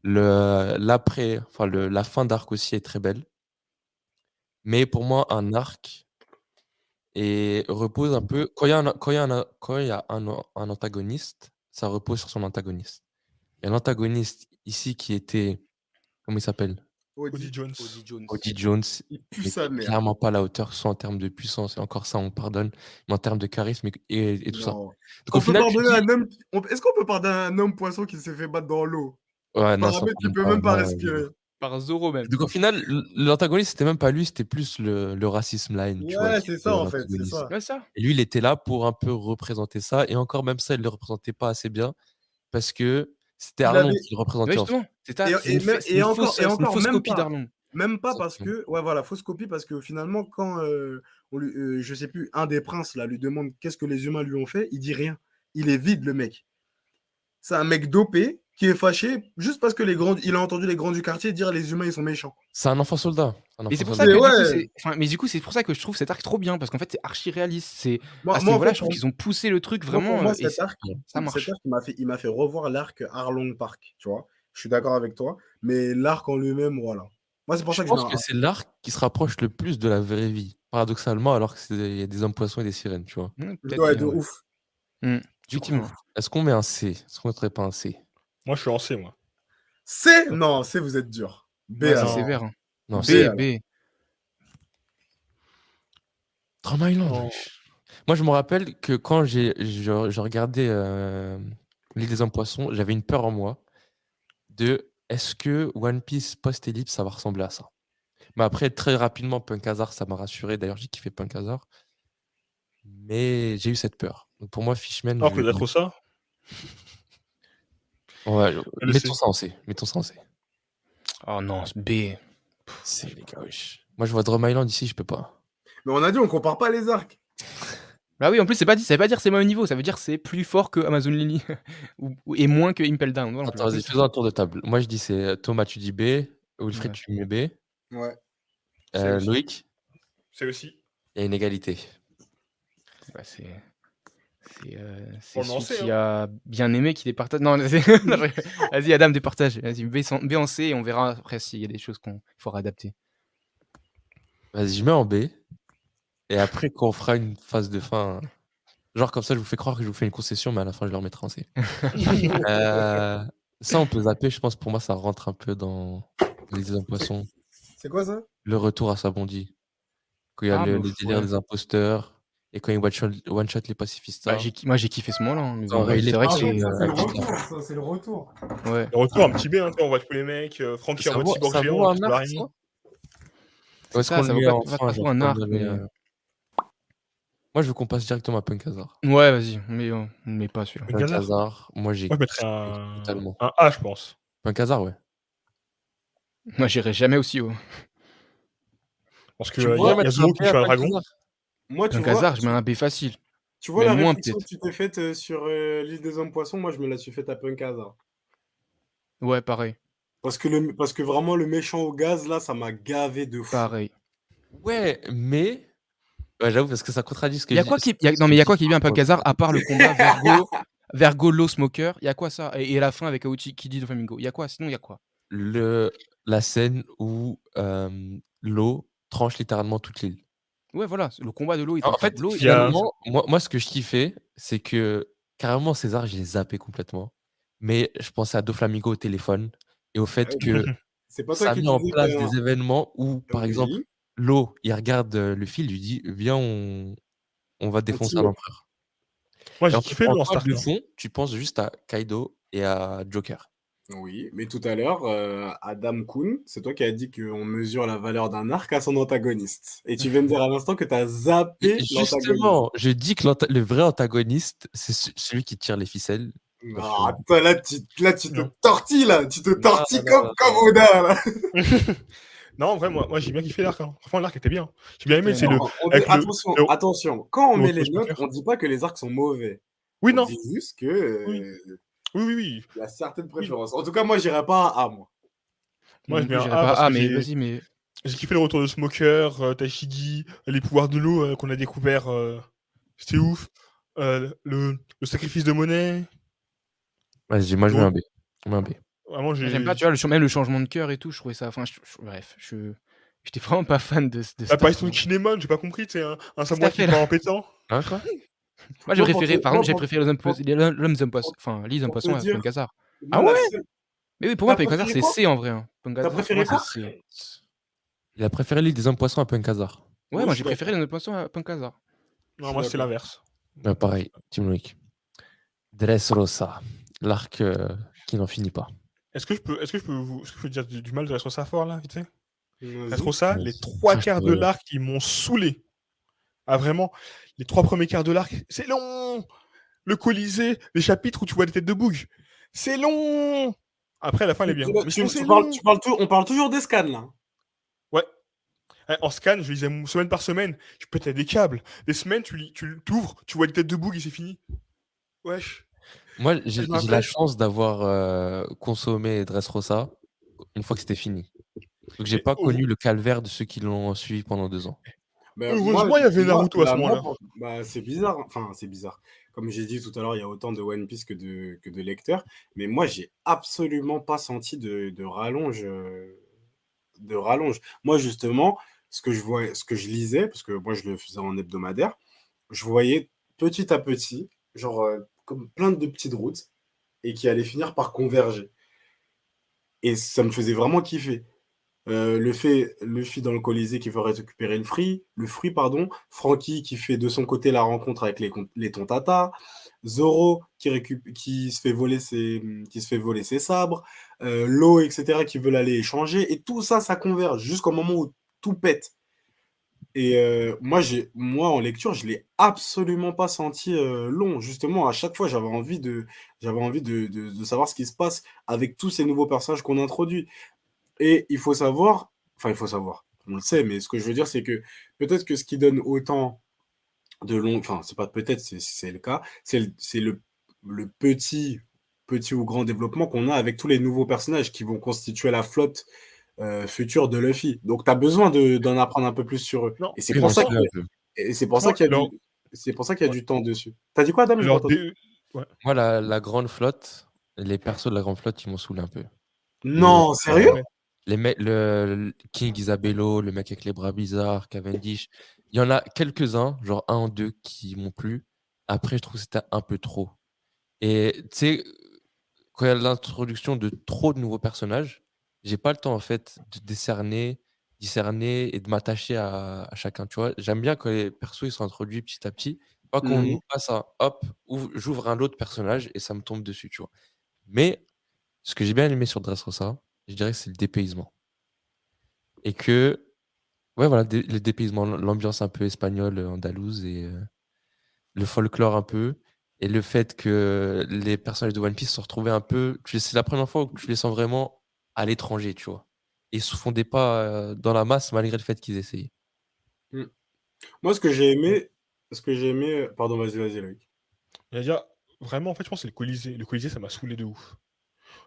L'après, enfin, la fin d'arc aussi est très belle. Mais pour moi, un arc repose un peu. Quand il y a un antagoniste, ça repose sur son antagoniste. Il y a un antagoniste ici qui était. Comment il s'appelle? Cody Jones. Cody Jones. Il pue Mais sa qui est mère. clairement pas à la hauteur, soit en termes de puissance, et encore ça, on pardonne, mais en termes de charisme et tout ça. Non. Donc, au final, tu dis- Est-ce qu'on peut pardonner à un homme poisson qui s'est fait battre dans l'eau? Ouais, non, ça Paramètre qui pardonne peut pas, même pas non, respirer. Par Zoro même. Donc au final, l'antagoniste, c'était même pas lui, c'était plus le racisme line, tu vois, Ouais, qui c'est était ça en fait, c'est l'antagoniste. ça. Ouais, ça. Et lui, il était là pour un peu représenter ça, et encore même ça, il le représentait pas assez bien, parce que c'était Il Arlong avait- qui le Ouais, représentait en fait. justement. C'est Et, une, fa- c'est une fausse, c'est une encore, fausse même copie pas. d'Arlong. Même pas parce Exactement. que, ouais, voilà, fausse copie parce que finalement, quand je sais plus, un des princes là lui demande qu'est-ce que les humains lui ont fait, il dit rien. Il est vide, le mec. C'est un mec dopé qui est fâché juste parce que il a entendu les grands du quartier dire les humains ils sont méchants. C'est un enfant soldat. Mais c'est pour ça soldat. que Mais du coup, ouais. mais du coup, c'est pour ça que je trouve cet arc trop bien parce qu'en fait, c'est archi réaliste. C'est Moi, à ce moi, en niveau-là, fait, je trouve qu'ils ont poussé le truc moi, vraiment. pour moi, et cet arc, ça marche. il m'a fait revoir l'arc Arlong Park, tu vois. Je suis d'accord avec toi, mais l'arc en lui-même, voilà. Moi, c'est pour ça Je que pense que c'est l'arc qui se rapproche le plus de la vraie vie, paradoxalement, alors qu'il y a des hommes poissons et des sirènes, tu vois. Peut-être ouais, bien, de ouais. ouf. Du Effectivement. coup, est-ce qu'on met un C? Est-ce qu'on mettrait pas un C? Moi, je suis en C, moi. C, non, C, vous êtes dur. B, Ouais, c'est alors. sévère. Hein. Non, B, C. B. Drum Island. Oh. Moi, je me rappelle que quand je regardais l'île des hommes poissons, j'avais une peur en moi de est-ce que One Piece post-ellipse, ça va ressembler à ça? Mais après, très rapidement, Punk Hazard, ça m'a rassuré. D'ailleurs, j'ai kiffé Punk Hazard. Mais j'ai eu cette peur. Donc pour moi, Fishman. Alors que d'être ça. Ouais, Le mettons C. ça en C. Mettons ça en C. Oh non, c'est B. C, les gars, wesh. Moi, je vois Drum Island ici, je peux pas. Mais on a dit, on compare pas les arcs. Bah oui, en plus, ça veut pas dire c'est le même niveau, ça veut dire c'est plus fort que Amazon Lily et moins que Impel Down. Voilà, Attends, vas-y, faisons un tour de table. Moi, je dis c'est Thomas, tu dis B. Wilfried, Ouais. tu mets B. Ouais. Loïc, C'est aussi. il y a une égalité. Bah, c'est On le celui lançait, qui a bien aimé qui départage. Non, non, vas-y, Adam, départage. Vas-y, B en C et on verra après s'il y a des choses qu'on faudra adapter. Vas-y, je mets en B. Et après, quand on fera une phase de fin, genre comme ça, je vous fais croire que je vous fais une concession, mais à la fin, je le remettrai en C. Ça, on peut zapper. Je pense pour moi, ça rentre un peu dans les hommes poissons. C'est quoi ça? Le retour à Sabondi. Quand il y a le délire des imposteurs et quand il one-shot les pacifistes. Bah, moi, j'ai kiffé ce moment-là. Hein, mais Quand bon, Ray c'est vrai que Lee- ça, c'est le retour. Ouais. Le retour, un petit B, hein, on voit tous les mecs. Francky en mode cyborg géant. vaut un toute arc, l'araignée. ça? C'est Est-ce ça, qu'on ça le vaut met pas en fin, trop genre un comme arc. dans les, Moi, je veux qu'on passe directement à Punk Hazard. Ouais, vas-y, mais on met pas celui-là. Punk Punk Hazard. Hazard, moi, j'ai Moi, je mettrais totalement. un A, je pense. Punk Hazard, ouais. Moi, j'irai jamais aussi haut. Parce que Tu il vois, y a Zoro qui tue un dragon. Moi, tu Punk vois, Hazard, je mets un B facile. tu vois même la moins, réflexion peut-être. que tu t'es faite sur l'île des hommes poissons, moi, je me la suis faite à Punk Hazard. Ouais, pareil. Parce que vraiment, le méchant au gaz, là, ça m'a gavé de fou. Pareil. Ouais, mais. Ouais, j'avoue, parce que ça contradit ce que Il y a je quoi dis. qui est bien un Punk Hazard à part le combat Vergo Low Smoker? Il y a quoi ça? Et la fin avec Aochi Kid de Flamingo. Il y a quoi? Sinon, il y a quoi? La scène où l'eau tranche littéralement toute l'île. Ouais, voilà, le combat de l'eau. En fait, il y a- finalement, moi, ce que je kiffais, c'est que carrément, César, je l'ai zappé complètement. Mais je pensais à Doflamingo au téléphone et au fait que C'est pas toi ça a qui mis en disais place que- des événements où, par Oui. exemple, l'eau, il regarde le fil, lui dit viens, on va défoncer tire. un empereur. Moi, Et j'ai en fait, kiffé en le toile Stark. de fond, tu penses juste à Kaido et à Joker. Oui, mais tout à l'heure, Adam Kuhn, c'est toi qui as dit qu'on mesure la valeur d'un arc à son antagoniste. Et tu viens de dire à l'instant que tu as zappé Et l'antagoniste. justement, je dis que le vrai antagoniste, c'est celui qui tire les ficelles. Ah, toi, là, tu te Non. tortilles, là. Tu te tortilles non, comme Oda, là. Non, en vrai, moi j'ai bien kiffé l'arc. Hein. Franchement, l'arc était bien. J'ai bien aimé, Ouais, c'est non. le. Non, Avec le. attention, quand on le met les notes, smoker. on dit pas que les arcs sont mauvais. Oui, On non. dit juste que Oui. Oui. il y a certaines Oui. préférences. En tout cas, moi, j'irais pas à A, moi. Moi, je Non mets plus, un j'irais A pas. parce Ah, que mais vas-y, mais. j'ai kiffé le retour de Smoker, Tashigi, les pouvoirs de l'eau qu'on a découvert. C'était ouf. Le sacrifice de monnaie. Vas-y, moi je mets Le- un B. Je mets un B. Vraiment, Moi, j'aime pas, tu vois, même le changement de cœur et tout, je trouvais ça. Enfin, bref, j'étais vraiment pas fan de cet arc. L'apparition de Kinemon, j'ai pas compris, c'est un Qu'est-ce que samouraï t'as qui fait part là? en pétant. Hein, quoi? Moi, j'ai Moi, préféré, par exemple, j'ai préféré l'homme pour- poisson, enfin, l'homme pour te poisson à dire, Punkazar. moi, Ah ouais? la seule... Mais oui, pour moi, T'as Punkazar, préféré c'est quoi? C en vrai. Hein. T'as Punkazar, pour moi, préféré c'est quoi? C. Il a préféré l'île des hommes poissons à Punkazar. Ouais, Oui, moi, je j'ai suis préféré d'accord. l'homme poisson à Punkazar. Je Non, suis moi, c'est d'accord. l'inverse. Pareil, Team Loïc. Dressrosa, l'arc qui n'en finit pas. Est-ce que je peux dire du mal de Dressrosa fort là, vite fait? Vas-y. Dressrosa, Ouais, les 3 crache quarts sur de eux. l'arc, ils m'ont saoulé. Ah, vraiment, les 3 premiers quarts de l'arc, c'est long. Le Colisée, les chapitres où tu vois les têtes de Boog, c'est long. Après, à la fin, elle est bien. Mais sinon, c'est long. On parle toujours des scans, là. Ouais. En scan, je lisais semaine par semaine, je pétais des câbles. Des semaines, tu t'ouvres, tu vois les têtes de Boog et c'est fini. Wesh. Moi, Je me j'ai la rappelle. chance d'avoir consommé Dressrosa une fois que c'était fini. Donc, j'ai Mais pas connu le calvaire de ceux qui l'ont suivi pendant 2 ans. Ben, heureusement, il y avait Naruto à ce moment-là. Bah, c'est bizarre. Enfin, c'est bizarre. Comme j'ai dit tout à l'heure, il y a autant de One Piece que de lecteurs. Mais moi, j'ai absolument pas senti de rallonge. De rallonge. Moi, justement, ce que je lisais, parce que moi, je le faisais en hebdomadaire, je voyais petit à petit, genre, comme plein de petites routes, et qui allaient finir par converger. Et ça me faisait vraiment kiffer. Luffy dans le Colisée qui veut récupérer le fruit, pardon. Franky qui fait de son côté la rencontre avec les Tontata. Zoro qui se fait voler ses sabres. Law, etc. qui veulent aller échanger. Et tout ça, ça converge jusqu'au moment où tout pète. Et moi, en lecture, je l'ai absolument pas senti long. Justement, à chaque fois, j'avais envie de savoir ce qui se passe avec tous ces nouveaux personnages qu'on introduit. Et il faut savoir, on le sait, mais ce que je veux dire, c'est que peut-être que ce qui donne autant de long, enfin, c'est pas peut-être, c'est le cas, c'est le petit ou grand développement qu'on a avec tous les nouveaux personnages qui vont constituer la flotte future de Luffy. Donc, tu as besoin d'en apprendre un peu plus sur eux. Non, Et c'est Oui, pour m'en ça souviens qu'il y un peu. et c'est pour ça franchement, qu'il y a c'est pour ça qu'il y a ouais. du temps dessus. T'as dit quoi, Adam? J'ai pas entendu. Ouais. Moi, la grande flotte, les persos de la grande flotte, ils m'ont saoulé un peu. Non, sérieux? Ouais. Le King Isabello, le mec avec les bras bizarres, Cavendish. Il y en a quelques-uns, genre 1 ou 2 qui m'ont plu. Après, je trouve que c'était un peu trop. Et tu sais, quand il y a l'introduction de trop de nouveaux personnages, j'ai pas le temps en fait de discerner et de m'attacher à chacun. Tu vois, j'aime bien quand les persos ils sont introduits petit à petit. Pas qu'on Mhm. nous passe un hop, j'ouvre un autre personnage et ça me tombe dessus, tu vois. Mais ce que j'ai bien aimé sur Dressrosa, je dirais que c'est le dépaysement. Et que, ouais, voilà, le dépaysement, l'ambiance un peu espagnole, andalouse et le folklore un peu. Et le fait que les personnages de One Piece se retrouvaient un peu. C'est la première fois où tu les sens vraiment à l'étranger, tu vois. Et ils se font des pas dans la masse malgré le fait qu'ils essayaient. Mm. Moi, pardon, vas-y, Loïc. Il y a déjà, vraiment, en fait, je pense que c'est le Colisée. Le Colisée, ça m'a saoulé de ouf.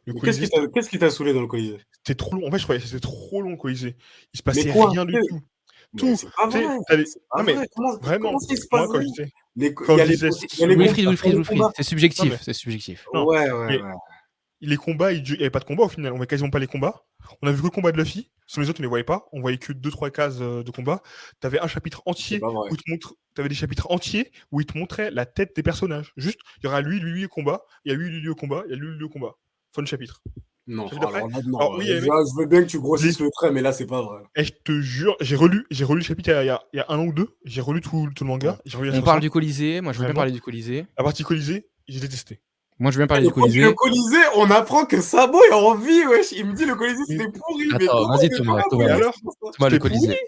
Le Mais Colisée, qu'est-ce qui t'a saoulé dans le Colisée? c'était trop long. En fait, je croyais que c'était trop long, le Colisée. Il se Mais passait quoi? rien du tout. Mais Tout. c'est pas Tu sais, vrai. t'as les- C'est pas Non, mais vrai. Vraiment, Comment ça, il se passe moi, quand rien? je disais, Il quand y a je les, disais, il y a les Wilfried, combats. Wilfried, Wilfried. C'est non, subjectif, mais c'est subjectif. non, Ouais. mais les combats, il n'y avait pas de combat au final. On voyait quasiment pas les combats. On a vu que le combat de Luffy. Sur les autres, on ne les voyait pas. On voyait que 2-3 cases de combat. T'avais un chapitre C'est entier pas vrai. où t'avais des chapitres entiers où il te montrait la tête des personnages. Juste, il y aura lui au combat. Il y a lui au combat. Il y a lui au combat. Fin de chapitre. Non, Chapitre alors d'après. là, non. Alors oui, Je veux bien que tu grossisses le trait, mais là, c'est pas vrai. et je te jure, j'ai relu le chapitre il y a 1 an ou 2. J'ai relu tout le manga. Ouais. J'ai relu On parle du Colisée. Moi, je veux bien Vraiment. parler du Colisée. La partie Colisée, j'ai détesté. Moi, je veux bien parler du Le Colisée. Colisée, on apprend que Sabo est en vie, wesh. Il me dit le Colisée, Mais- c'était pourri. Mais Attends, comment vas-y, mais Thomas, comment Thomas. Et vous alors faites ça? Thomas, le C'était pourri. Colisée.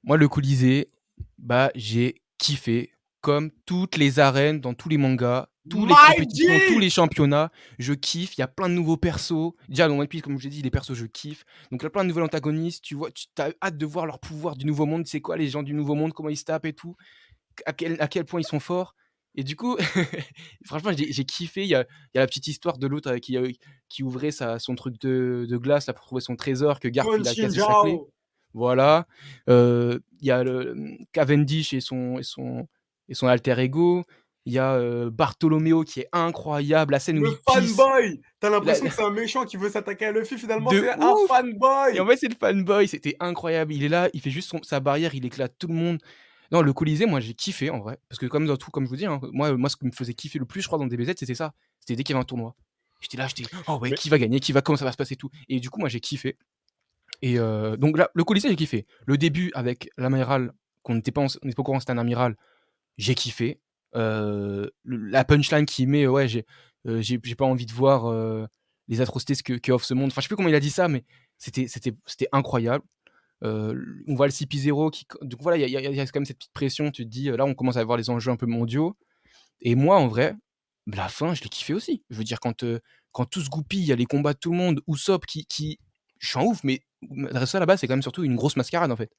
Moi, le Colisée, bah, j'ai kiffé comme toutes les arènes dans tous les mangas, toutes les My compétitions, tous G! les championnats. Je kiffe. Il y a plein de nouveaux persos. Déjà, dans One Piece, comme je l'ai dit, les persos, je kiffe. Donc, il y a plein de nouveaux antagonistes. Tu vois, tu as hâte de voir leur pouvoir du Nouveau Monde. C'est quoi les gens du Nouveau Monde, comment ils se tapent et tout. À quel point ils sont forts. Et du coup, franchement, j'ai kiffé. Il y a la petite histoire de l'autre qui ouvrait son truc de glace là, pour trouver son trésor, que Garp il a cassé sa clé. Shinjao! Voilà. Il y a Cavendish et son alter ego. Il y a Bartholoméo qui est incroyable. La scène où Le il pisse. fanboy! T'as l'impression La- que c'est un méchant qui veut s'attaquer à Luffy, finalement De c'est un ouf! Et fanboy! en fait, c'est le fanboy. C'était incroyable. Il est là, il fait juste sa barrière, il éclate tout le monde. Non, le Colisée, moi, j'ai kiffé en vrai. Parce que, comme dans tout, comme je vous dis, hein, moi, ce qui me faisait kiffer le plus, je crois, dans DBZ, c'était ça. C'était dès qu'il y avait un tournoi. J'étais là, oh ouais, Mais- qui va gagner, comment ça va se passer et tout. Et du coup, moi, j'ai kiffé. Et donc là, le Colisée, j'ai kiffé. Le début avec l'amiral, qu'on n'était pas au courant, c'était un amiral, j'ai kiffé. La punchline qu'il met, ouais, j'ai pas envie de voir les atrocités que offre ce monde. Enfin, je sais plus comment il a dit ça, mais c'était incroyable. On voit le CP0 qui. Donc voilà, il y a quand même cette petite pression. Tu te dis, là, on commence à avoir les enjeux un peu mondiaux. Et moi, en vrai, la fin, je l'ai kiffé aussi. Je veux dire, quand tout se goupille, il y a les combats de tout le monde, Usopp qui. Je suis en ouf, mais ça là-bas, c'est quand même surtout une grosse mascarade en fait.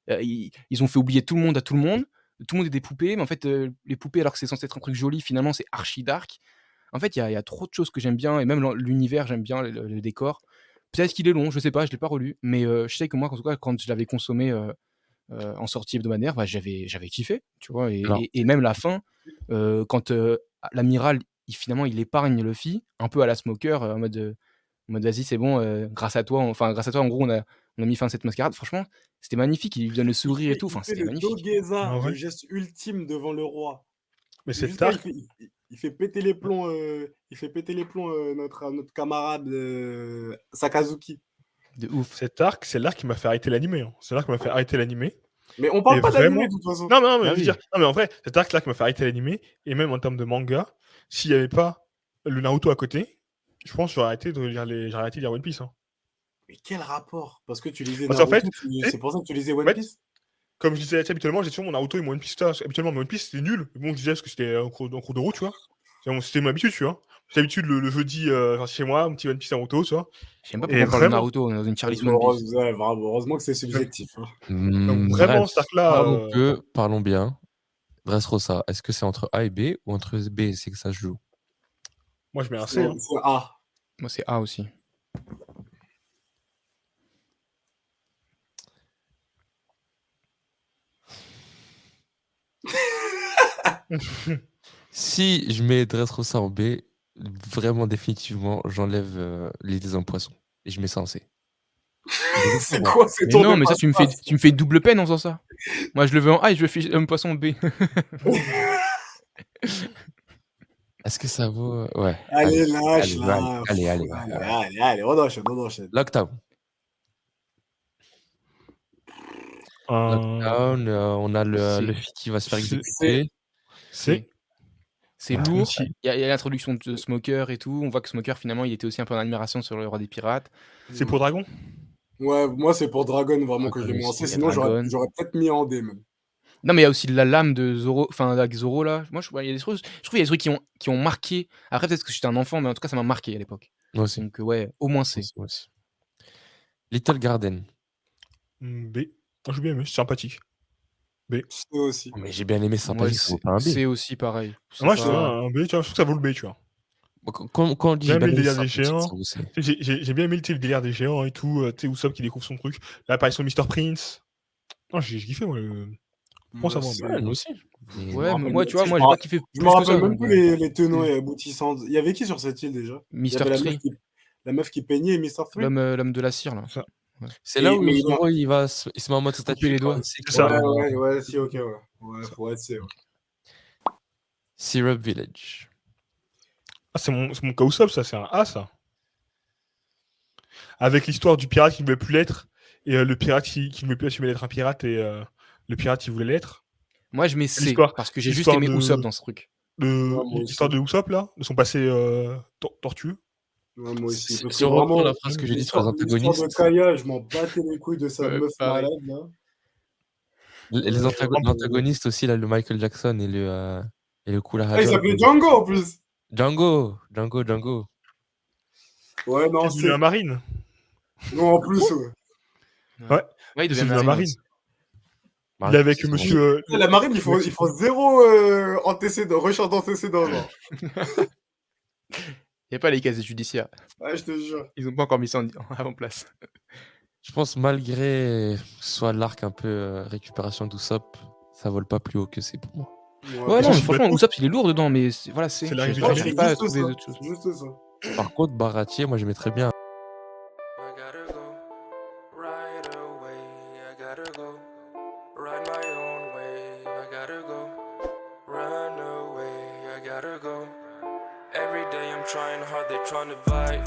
Ils ont fait oublier tout le monde à tout le monde. Tout le monde est des poupées, mais en fait, les poupées, alors que c'est censé être un truc joli, finalement, c'est archi dark. En fait, il y a trop de choses que j'aime bien, et même l'univers, j'aime bien le décor. Peut-être qu'il est long, je sais pas, je l'ai pas relu, mais je sais que moi, en tout cas, quand je l'avais consommé en sortie hebdomadaire, bah, j'avais kiffé, tu vois. Et même la fin, quand l'amiral, finalement, il épargne Luffy, un peu à la Smoker, en mode vas-y, c'est bon, grâce à toi, en gros, on a mis fin à cette mascarade. Franchement, c'était magnifique, il lui donne le sourire et tout, enfin, Il fait c'était le magnifique. Dogeza, Ah ouais. le geste ultime devant le roi. Mais c'est Juste là, tard. il fait péter les plombs, notre camarade Sakazuki. De ouf. Cet arc, c'est l'arc qui m'a fait arrêter l'animé. Hein. C'est l'arc qui m'a fait arrêter l'animé. Mais on parle Et pas vraiment- d'anime de toute façon. Non, mais Ah je veux oui. dire, non, mais en vrai, cet arc-là qui m'a fait arrêter l'animé, et même en termes de manga, s'il n'y avait pas le Naruto à côté, je pense que j'aurais arrêté de lire One Piece. Hein. Mais quel rapport? Parce que tu lisais Parce qu'en Naruto, fait, c'est pour ça que tu lisais One fait, Piece? Comme je disais habituellement, j'ai toujours mon Naruto et mon One Piece. Habituellement, mon One Piece, c'était nul. Bon, je disais parce que c'était en cours de route, tu vois. C'était mon habitude, tu vois. J'ai l'habitude le jeudi chez moi, un petit One Piece Naruto, tu vois. Je sais même pas Et pourquoi on parle de vraiment- Naruto, on est dans une tier list One Piece. Ouais, heureusement que c'est subjectif. Hein. Donc, vraiment, Bref, cet arc-là. parlons bien. Dressrosa, est-ce que c'est entre A et B ou entre B et C que ça se joue? Moi, je mets un C. Hein. C'est A. Moi, c'est A aussi. Si je mets Dressrosa en B, vraiment définitivement, j'enlève l'île des hommes poissons et je mets ça en C. C'est quoi? C'est Mais ton non, mais ça, tu me dépasse-passe. fais double peine en faisant ça. Moi, je le veux en A et je le fais un poisson B. Est-ce que ça vaut Ouais. Allez, lâche, allez, là. allez. On enchaîne. Lockdown. Lockdown, on a C. Luffy qui va se faire C. exécuter. C. C'est Ouais. lourd. Si. Il y a l'introduction de Smoker et tout. On voit que Smoker, finalement, il était aussi un peu en admiration sur le roi des pirates. C'est pour Dragon. Ouais, moi, c'est pour Dragon, vraiment, que je l'ai mis en aussi, C. il y a Sinon, Dragon. j'aurais peut-être mis en D, même. Non, mais il y a aussi la lame de Zoro, enfin, avec Zoro, là. Moi, il y a des trucs, je trouve qu'il y a des trucs qui ont marqué. Après, peut-être que j'étais un enfant, mais en tout cas, ça m'a marqué à l'époque. Moi aussi. Donc, ouais, au moins C. Moi aussi. Little Garden. B. Moi, j'ai bien aimé, c'est sympathique. C aussi. Oh, mais j'ai bien aimé ça, Moi, ça vaut pas un B. C aussi, pareil. C'est Moi, pas- je trouve un B, tu vois, je trouve que ça vaut le B, tu vois. Quand on dit J'aime j'ai le bien délire aimé des ça, géants. ça vaut C. J'ai bien aimé le délire des géants et tout. Tu sais, Usopp qui découvre son truc. L'apparition de Mr. Prince. Non, j'ai kiffé, moi. Moi, ça va. c'est- Ouais, nous aussi. Ouais, mais moi, tu je vois, me moi, j'ai pas kiffé Je plus me que rappelle ça. même donc, plus les tenants et aboutissants. Il y avait qui sur cette île déjà? Il y Mr. avait Tree, la meuf qui peignait et Mr. Free. l'homme de la cire, là. Ça. C'est là où mais Zoro il se met en mode couper statue. les doigts. C'est ça. Ouais, si, ok, ouais. Ouais, faut être C, ouais. Syrup Village. Ah, c'est mon cas Usopp, ça, c'est un A, ça. Avec l'histoire du pirate qui ne voulait plus l'être, et le pirate qui ne voulait plus assumer d'être un pirate, et le pirate qui voulait l'être. Moi, je mets C, L'histoire- parce que j'ai juste l'histoire aimé de- Usopp dans ce truc. moi aussi. L'histoire de Usopp, là, de son passé tortueux. Ouais, moi aussi. Parce Si que on reprend vraiment, la phrase que j'ai dit sur les l'histoire de antagonistes, Kaya, je m'en battais les couilles de sa Ouais, meuf pareil. malade, là. L'antagoniste aussi, là, le Michael Jackson et le Kula Ah, il Hajar. s'appelait Django en plus. Django. Ouais, non, C'est devenu un marine. Non, en plus. Ouais. Ouais. Ouais, il devient C'est devenu un marine. marine. Il est avec c'est monsieur. La marine, ils font zéro antécédent, recherche d'antécédents, genre. Il n'y a pas les casiers judiciaires. Ouais, je te jure. Ils n'ont pas encore mis ça en place. Je pense malgré soit l'arc un peu récupération d'Usopp, ça vole pas plus haut que c'est pour moi. Ouais, non, mais c'est franchement, bateau. Usopp, il est lourd dedans, mais voilà, c'est. C'est l'arrivée Ouais, du c'est J'arrive pas à juste trouver ça. d'autres choses. C'est juste ça. Par contre, Baratier, moi j'aimais très bien. I gotta go right away. I gotta go ride my own way. I gotta go run away. I gotta go. Every day I'm trying hard, they're trying to bite.